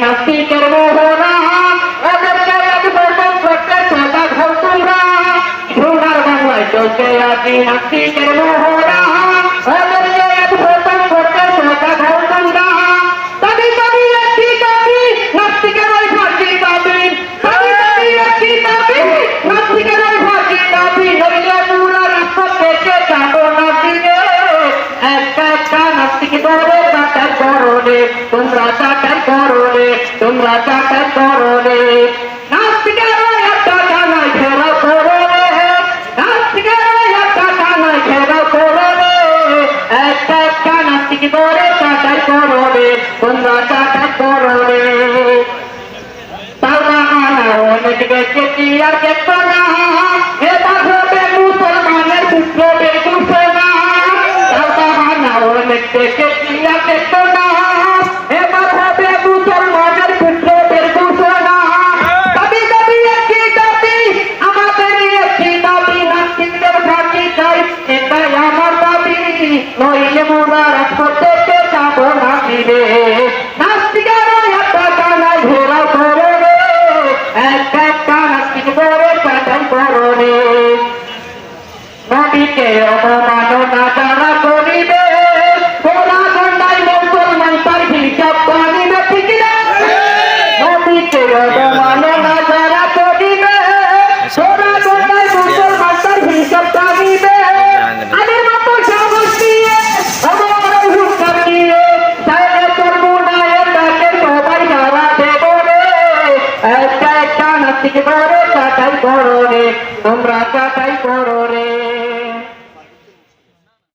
নাস্তিকের মোহনা ওদেরকে এক বর্তন করতে সদা ঘর তোমরা সোনার বাংলায় চলছে আছি নাস্তিকের মোহনা ওদেরকে এক বর্তন করতে সদা ঘর তোমরা দাবি দাবি একটি দাবি নাস্তিকের ওই ফাঁসি দাবি দাবি দাবি একটি দাবি নাস্তিকের ওই ফাঁসি দাবি নইলে পুরা রাস্তা থেকে যাবো না দিনে একটা একটা নাস্তিক ধরে চাটার করোনে তোমরা চাটার করোনে তোমরা চাটার করোনে নাস্তিকের একটা কানায় ঘেরাও করোনে নাস্তিকের একটা কানায় ঘেরাও করোনে একটা একটা নাস্তিক ধরে চাটার করোনে তোমরা চাটার করোনে তাওবা আনা অনেক গেছে আর দেখতো না এবার হবে মুসলমানের পুত্র বেগুছে না তাওবা আনা অনেক দেখেছি আর দেখতো না এবার হবে মুসলমানের পুত্র বেগুছে না দাবি দাবি একটি দাবি আমাদের একটি দাবি নাস্তিকদের ফাঁকি চাই এটাই আমার দাবি নইলে মোরা রাজপথ থেকে যাবো না দিবে নাস্তিকের একটা কানায় ঘেরাও করে একটা একটা নাস্তিক ধরে চাটাই করোনে নবীকে অবমাননা যারা করিবে ওরা গন্ডায় মুসলমান তার হিসাব করিবে ঠিক না নবীকে অবমাননা যারা করিবে ওরা গন্ডায় মুসলমান তার হিসাব করিবে আগের মতো সাহস দিয়ে আমার হুঙ্কার দিয়ে সাইডে করবো না এটাকে সবাই যারা দেব রে একটা একটা নাস্তিক ধরে চাটাই করো রে তোমরা চাটাই করো রে।